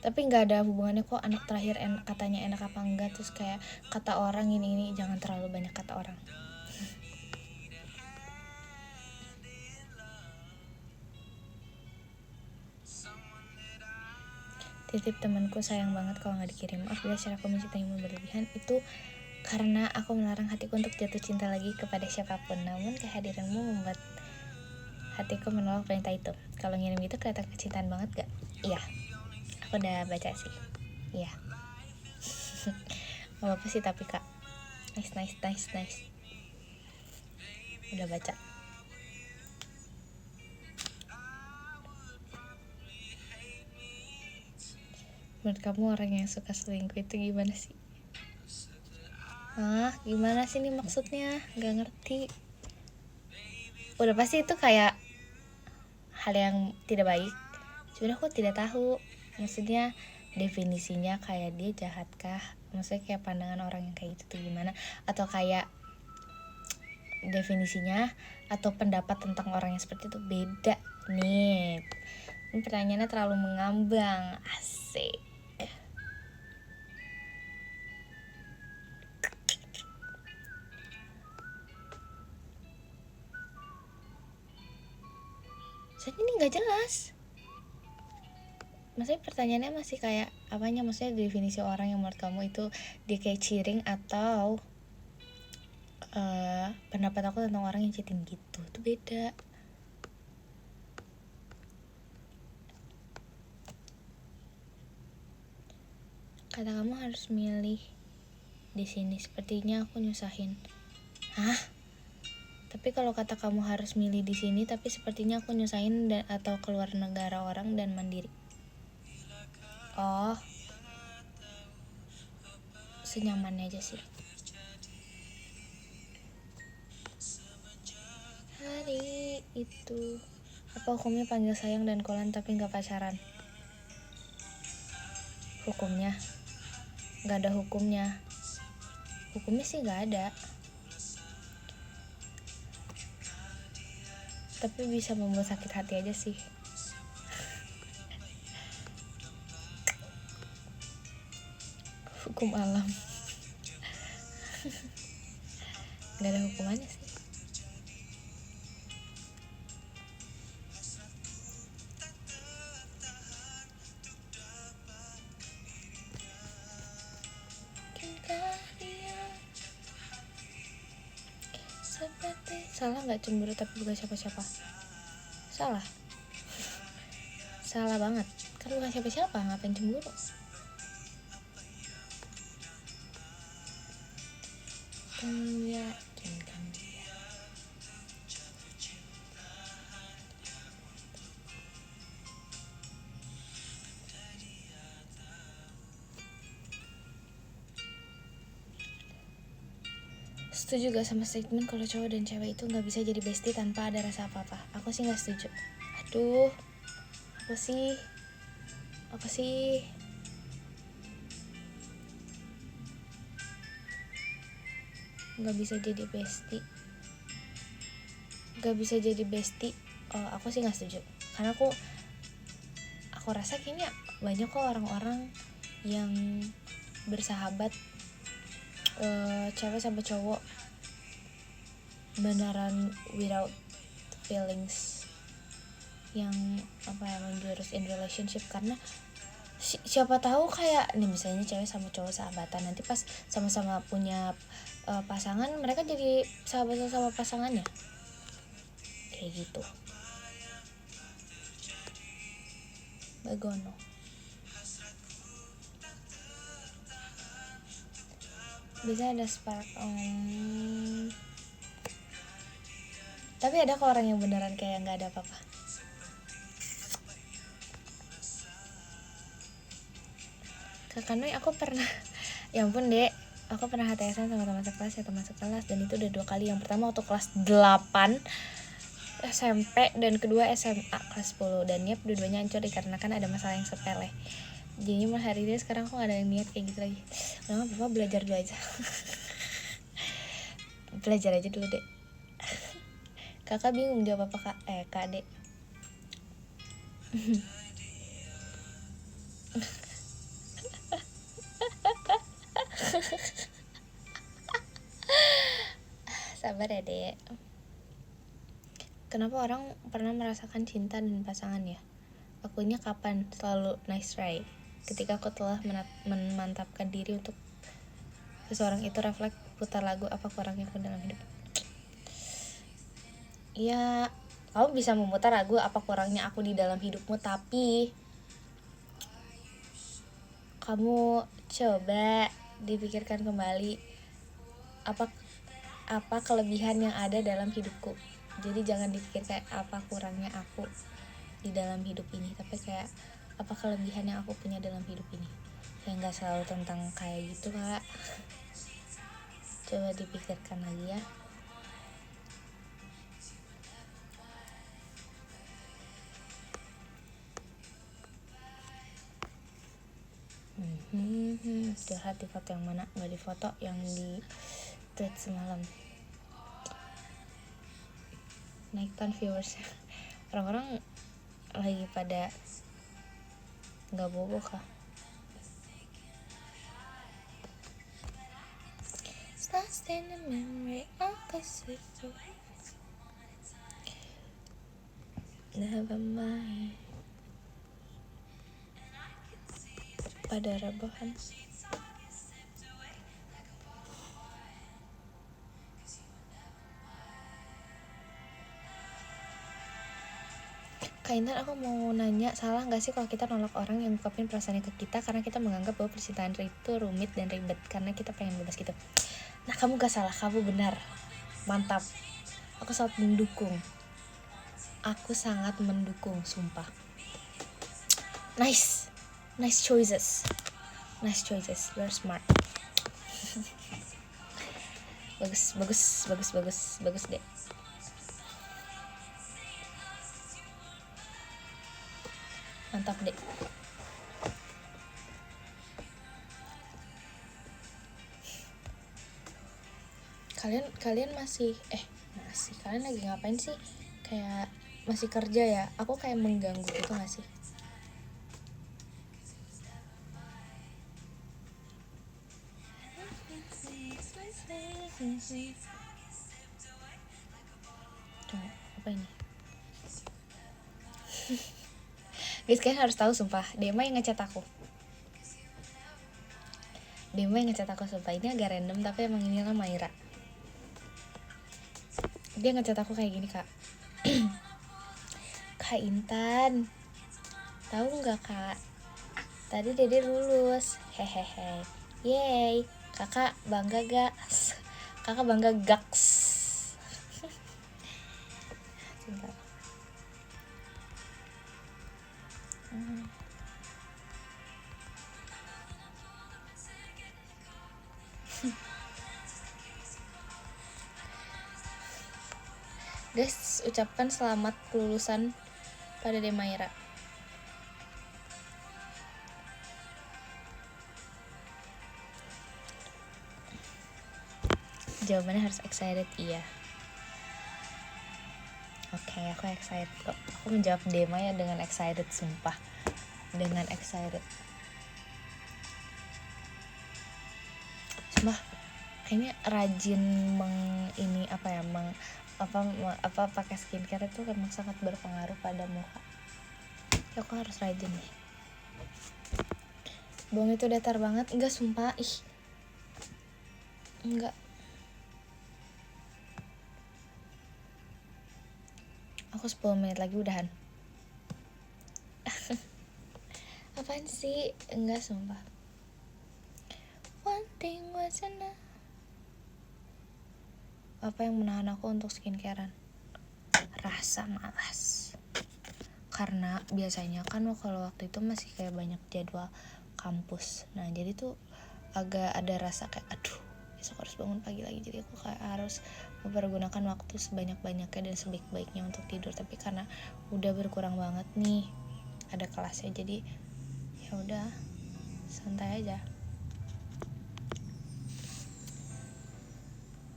Tapi nggak ada hubungannya kok anak terakhir katanya enak apa enggak, terus kayak kata orang ini jangan terlalu banyak kata orang. Titip temanku sayang banget kalau nggak dikirim. Maaf bila secara aku mencintaimu berlebihan, itu karena aku melarang hatiku untuk jatuh cinta lagi kepada siapapun. Namun kehadiranmu membuat hatiku menolak perintah itu. Kalau ngirim gitu kelihatan kecintaan banget gak? Iya, aku udah baca sih. Iya. Gak apa-apa sih tapi kak. Nice. Udah baca. Menurut kamu orang yang suka selingkuh itu gimana sih? Hah? Gimana sih nih maksudnya? Gak ngerti. Udah pasti itu kayak hal yang tidak baik. Sebenarnya aku tidak tahu. Maksudnya definisinya kayak dia jahat kah? Maksudnya kayak pandangan orang yang kayak gitu tuh gimana? Atau kayak definisinya atau pendapat tentang orang yang seperti itu beda nih. Ini pertanyaannya terlalu mengambang. Asik. Soalnya ini gak jelas. Maksudnya pertanyaannya masih kayak apanya, maksudnya definisi orang yang menurut kamu itu dia kayak cheating atau pendapat aku tentang orang yang cheating gitu, itu beda. Kata kamu harus milih di sini, sepertinya aku nyusahin. Hah? Tapi kalau kata kamu harus milih di sini, tapi sepertinya aku nyusahin dan atau keluar negara orang dan mandiri. Oh, senyamannya aja sih. Hari itu apa hukumnya panggil sayang dan kolan tapi nggak pacaran? Hukumnya nggak ada hukumnya. Hukumnya sih nggak ada. Tapi bisa membuat sakit hati aja sih. Hukum alam. Gak ada hukumannya sih. Salah gak cemburu tapi bukan siapa-siapa? Salah. Salah banget. Kan bukan siapa-siapa, ngapain cemburu? Meyakinkan dia. Setuju gak sama statement kalau cowok dan cewek itu gak bisa jadi bestie tanpa ada rasa apa-apa? Aku sih gak setuju. Aduh, apa sih gak bisa jadi bestie. Aku sih gak setuju karena aku rasa kayaknya banyak kok orang-orang yang bersahabat cewek sama cowok beneran without feelings yang apa ya, menjurus in relationship. Karena siapa tahu kayak nih misalnya cewek sama cowok sahabatan, nanti pas sama-sama punya pasangan mereka jadi sahabatan sama pasangannya kayak gitu. Begono. Bisa ada spark. Tapi ada kok orang yang beneran kayak nggak ada apa-apa. Kakak Noy, aku pernah ya ampun dek, aku pernah HTSan sama teman sekelas ya, teman sekelas, dan itu udah 2 kali. Yang pertama waktu kelas 8 SMP dan kedua SMA kelas 10. Dan niat dua-duanya hancur dikarenakan ada masalah yang sepele. Jadi mas hari ini sekarang aku gak ada yang niat kayak gitu lagi. Lama bapak belajar dulu aja. Belajar aja dulu dek. Kakak bingung jawab apa kak? Kak dek. Sabar ya dek. Kenapa orang pernah merasakan cinta dan pasangan ya? Akunya kapan? Selalu nice try. Ketika aku telah memantapkan diri untuk seseorang itu, refleks putar lagu apa kurangnya aku dalam hidup. Ya, kamu bisa memutar lagu apa kurangnya aku di dalam hidupmu, tapi kamu coba dipikirkan kembali apa kelebihan yang ada dalam hidupku. Jadi jangan dipikir kayak apa kurangnya aku di dalam hidup ini, tapi kayak apa kelebihan yang aku punya dalam hidup ini. Ya nggak selalu tentang kayak gitu kak. Coba dipikirkan lagi ya. Curhat di foto yang mana? Nggak di foto, yang di tweet semalam. Naikkan viewers. Orang-orang lagi pada nggak bobo kah? Lost in the memory of us. Never mind. Pada rebahan. Kak Intan, aku mau nanya, salah nggak sih kalau kita nolak orang yang ungkapin perasaannya ke kita karena kita menganggap bahwa percintaan itu rumit dan ribet karena kita pengen bebas gitu? Nah, kamu gak salah, kamu benar. Mantap. Aku sangat mendukung. Aku sangat mendukung, sumpah. Nice choices. You're smart. bagus deh. Mantap deh. Kalian masih kalian lagi ngapain sih? Kayak masih kerja ya? Aku kayak mengganggu gitu gak sih? Tunggu, apa ini? Guys, kalian harus tahu sumpah, Dema yang ngecat aku sumpah. Ini agak random tapi emang ini kan Maira. Dia ngecat aku kayak gini kak. Kak Intan, tahu nggak kak, tadi Dede lulus, hehehe, yay, kakak bangga gaks. Cinta. Guys, ucapkan selamat kelulusan pada Demaira. Jawabannya harus excited, iya. Oke, aku excited kok. Aku menjawab Dema ya dengan excited, sumpah. Dengan excited. Sumpah, kayaknya rajin apa pakai skincare itu memang sangat berpengaruh pada muka. Ya aku harus rajin nih. Bohong itu datar banget. Enggak, sumpah. Enggak. Aku 10 menit lagi udahan. Apaan sih? Enggak, sumpah. One thing was enough. Apa yang menahan aku untuk skincarean? Rasa malas. Karena biasanya kan kalau waktu itu masih kayak banyak jadwal kampus. Nah jadi tuh agak ada rasa kayak aduh besok harus bangun pagi lagi. Jadi aku kayak harus mempergunakan waktu sebanyak-banyaknya dan sebaik-baiknya untuk tidur. Tapi karena udah berkurang banget nih ada kelasnya, jadi ya udah santai aja.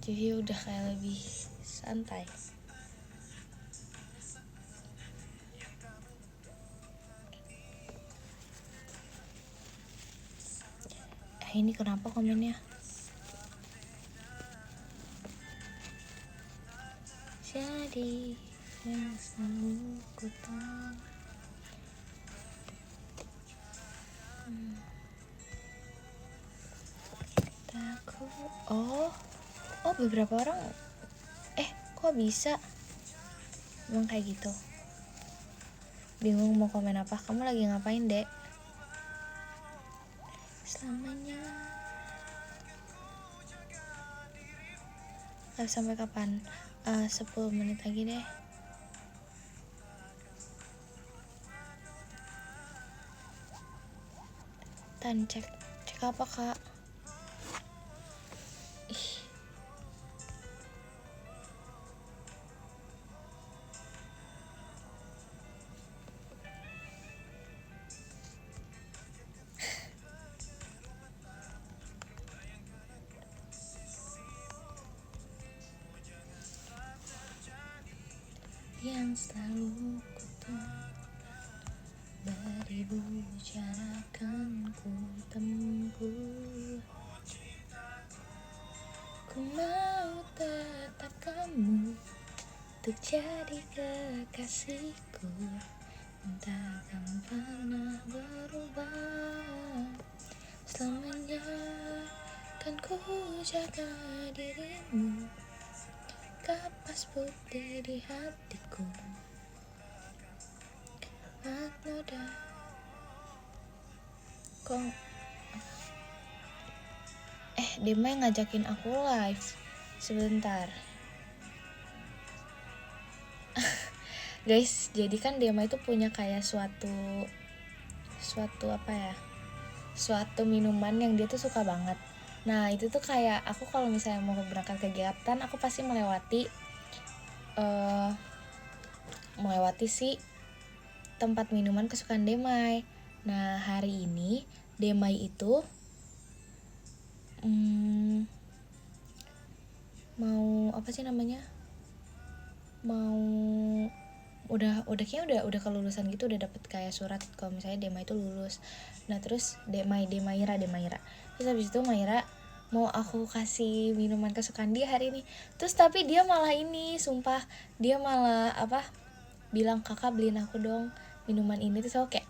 Jadi udah kayak lebih santai. Ini kenapa komennya? Jadi yang selalu ku tahu. Takut. Oh beberapa orang. Kok bisa? Emang kayak gitu. Bingung mau komen apa. Kamu lagi ngapain, Dek? Selamanya. Sampai kapan? 10 menit lagi deh. Cek apa, Kak? Yang selalu beribu cara kan ku tempuh. Ku mau tetap kamu untuk jadi kekasihku, takkan pernah berubah. Selamanya kan ku jaga dirimu, kapas putih di hatiku. Noda kok Dema yang ngajakin aku live sebentar. Guys, jadi kan Dema itu punya kayak suatu apa ya, suatu minuman yang dia tuh suka banget. Nah itu tuh kayak aku kalau misalnya mau berangkat kegiatan, aku pasti melewati si tempat minuman kesukaan Demai. Nah hari ini Demai itu mau apa sih namanya, mau udah kayaknya udah kelulusan gitu, udah dapet kayak surat kalau misalnya Demai itu lulus. Nah terus Demaira terus habis itu Maira mau aku kasih minuman kesukaan dia hari ini. Terus tapi dia malah ini, sumpah dia malah bilang kakak beliin aku dong minuman ini. Terus aku kayak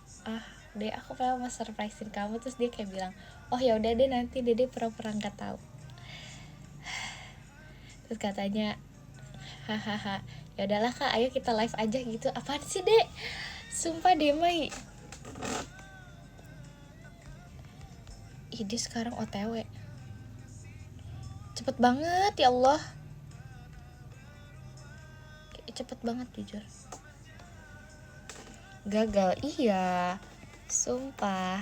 deh aku pengen mau surprisein kamu. Terus dia kayak bilang oh ya udah deh nanti Dede pura-pura nggak tahu. Terus katanya hahaha ya udahlah kak ayo kita live aja gitu. Apaan sih Dek, sumpah Demai ide sekarang OTW cepet banget ya Allah, cepet banget jujur. Gagal iya sumpah,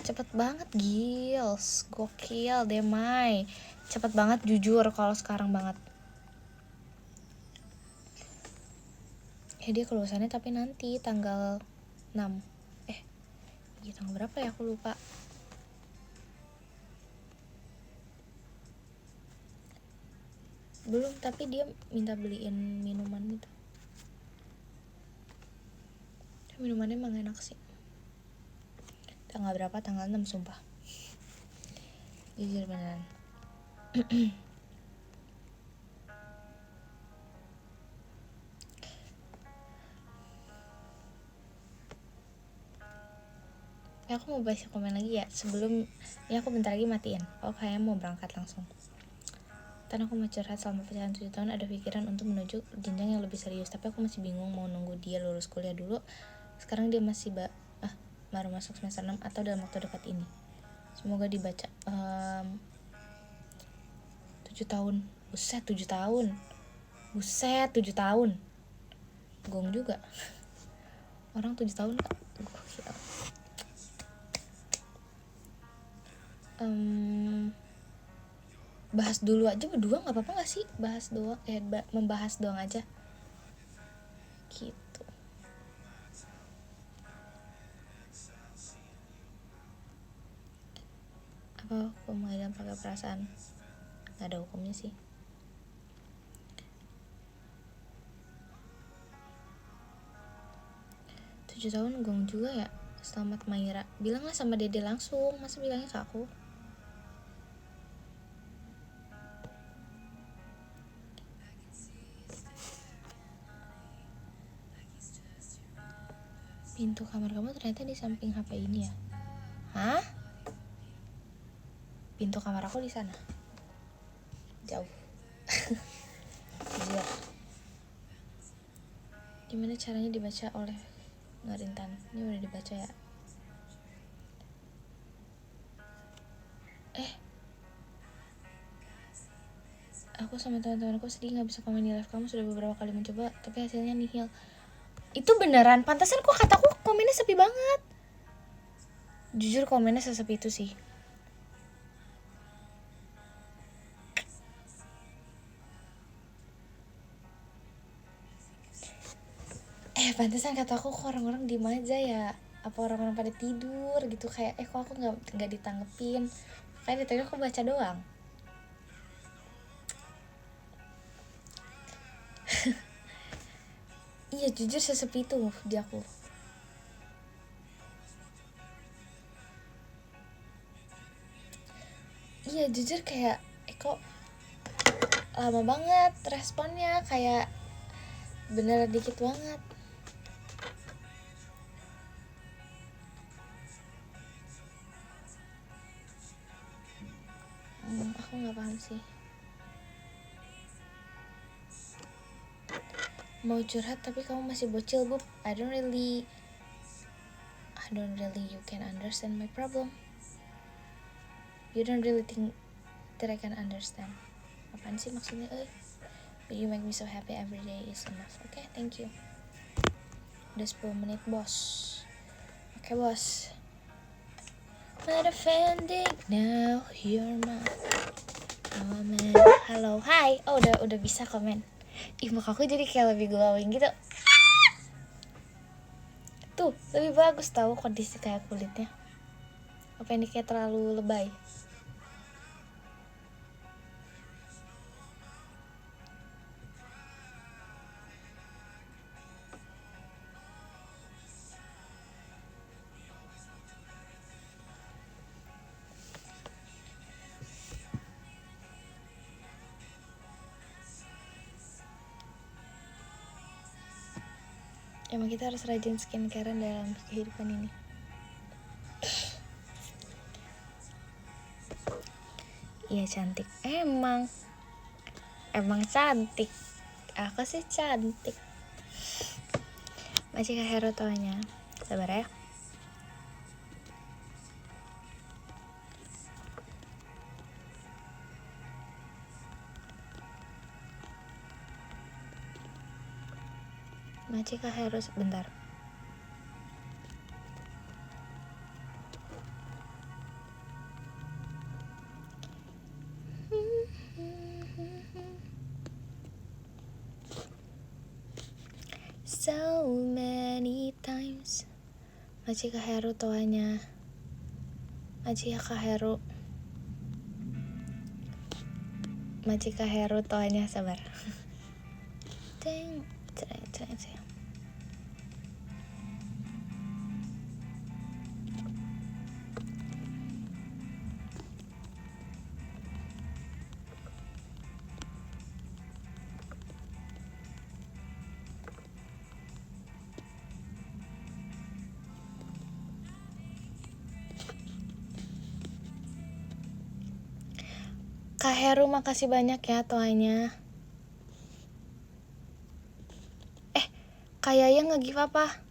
cepet banget gils, gokil Demai, cepet banget jujur kalau sekarang banget. Dia kelulusannya tapi nanti tanggal 6 tanggal berapa ya aku lupa. Belum, tapi dia minta beliin minuman gitu. Minumannya emang enak sih. Tanggal berapa? Tanggal 6 sumpah. Jujur beneran. aku mau baca komen lagi ya sebelum ini aku bentar lagi matiin. Kayaknya mau berangkat langsung. Karena aku mau curhat selama pacaran 7 tahun, ada pikiran untuk menuju jenjang yang lebih serius, tapi aku masih bingung mau nunggu dia lulus kuliah dulu. Sekarang dia masih baru masuk semester 6 atau dalam waktu dekat ini. Semoga dibaca. 7 tahun. Buset, 7 tahun. Buset, 7 tahun. Gong juga. Orang 7 tahun gak? Bahas dulu aja berdua gak apa-apa gak sih? Bahas doang, membahas doang aja gitu. Apa pemanggilan pakai perasaan? Gak ada hukumnya sih. Tujuh tahun gong juga ya. Selamat Maira. Bilanglah sama dede langsung, masa bilangnya ke aku? Pintu kamar kamu ternyata di samping HP ini ya? Hah? Pintu kamar aku di sana. Jauh. Jujur. Gimana caranya dibaca oleh Ngarintan? Ini udah dibaca ya? Aku sama teman-temanku sedih gak bisa komen di live kamu. Sudah beberapa kali mencoba, tapi hasilnya nihil. Itu beneran, pantasan kok kataku komennya sepi banget. Jujur komennya sesepi itu sih. Pantasan kataku kok orang-orang diem aja ya. Apa orang-orang pada tidur gitu, kayak kok aku nggak ditanggepin. Kayak tadi aku baca doang. Iya jujur sesepi itu di aku. Iya jujur kayak kok lama banget responnya, kayak bener dikit banget. Aku nggak paham sih. Mau curhat tapi kamu masih bocil, Bub. I don't really you can understand my problem. You don't really think that I can understand. Apaan sih maksudnya? But you make me so happy every day is enough. Okay, thank you. Udah 10 menit, bos. Oke, bos. Not offending now, you're not. Comment. Halo, hai. Udah bisa komen. Muka aku jadi kayak lebih glowing gitu. Tuh, lebih bagus tahu kondisi kayak kulitnya. Apa ini kayak terlalu lebay? Emang kita harus rajin skincare dalam kehidupan ini. Iya cantik. Emang cantik. Aku sih cantik. Masih Kak Hero taunya. Sabar ya. Masih Kak Hero sebentar. So many times. Masih Kak Hero taunya. Masih Kak Hero. Masih Kak Hero taunya, sabar. Ceng. Kak Heru makasih banyak ya toanya. Kak Yaya nge-give apa?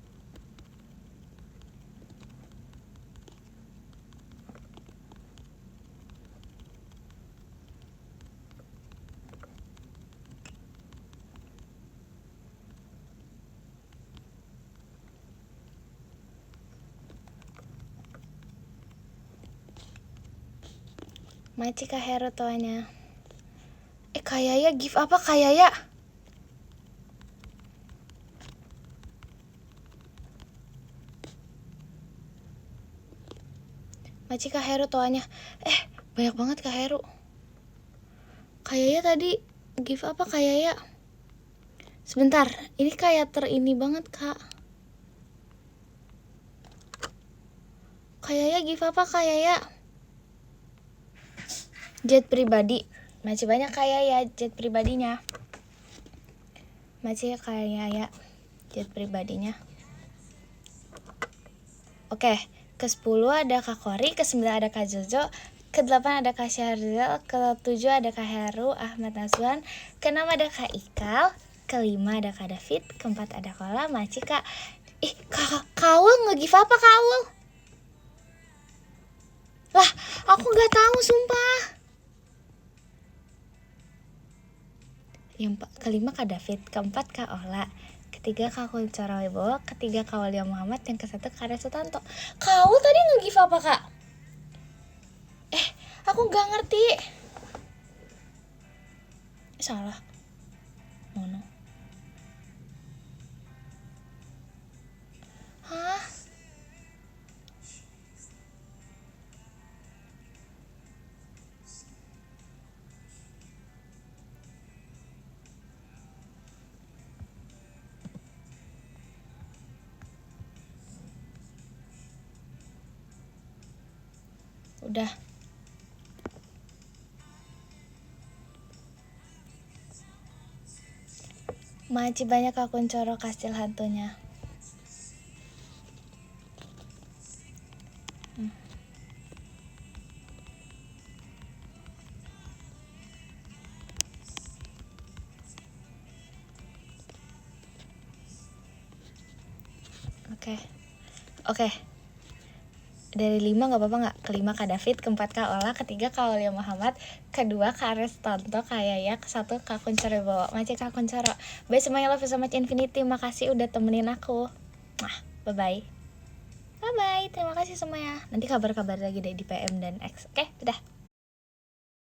Maci Kak Heru toanya. Kak Yaya give apa Kak Yaya? Maci Kak Heru toanya. Banyak banget Kak Heru. Kak Yaya tadi give apa Kak Yaya? Sebentar, ini kayak terini banget Kak. Kak Yaya give apa Kak Yaya? Jet pribadi. Masih banyak Kak Yaya jet pribadinya. Masih Kak Yaya jet pribadinya. Oke, ke-10 ada Kak Kori, ke-9 ada Kak Jojo, ke-8 ada Kak Syahril, ke-7 ada Kak Heru, Ahmad Nazwan, ke-6 ada Kak Ikal, ke-5 ada Kak David, ke-4 ada Kola, Maci Kak. Kaul nge-give apa Kaul? Lah, aku gak tahu sumpah. Yang ke-5 Kak David, ke-4 Kak Ola, ke-3 Kak Kuncoro Wibowo, ke-3 Kak Walia Muhammad, yang ke-1 Kak Arya Sutanto. Kaul tadi nge-give apa Kak? Aku gak ngerti. Salah. Mono. Hah? Udah. Masih banyak Kak Kuncoro kastil hantunya. Oke. Dari 5 gak apa-apa gak? Ke-5 Kak David, ke-4 Kak Ola, ke-3 Kak Walia Muhammad, ke-2 Kak Arya Sutanto, Kak Yaya, ke-1 Kak Kuncoro Wibowo. Masih Kak Kuncoro. Bye semuanya, love you so much infinity. Makasih udah temenin aku. Bye-bye. Bye-bye, terima kasih semuanya. Nanti kabar-kabar lagi deh di PM dan X. Oke, udah.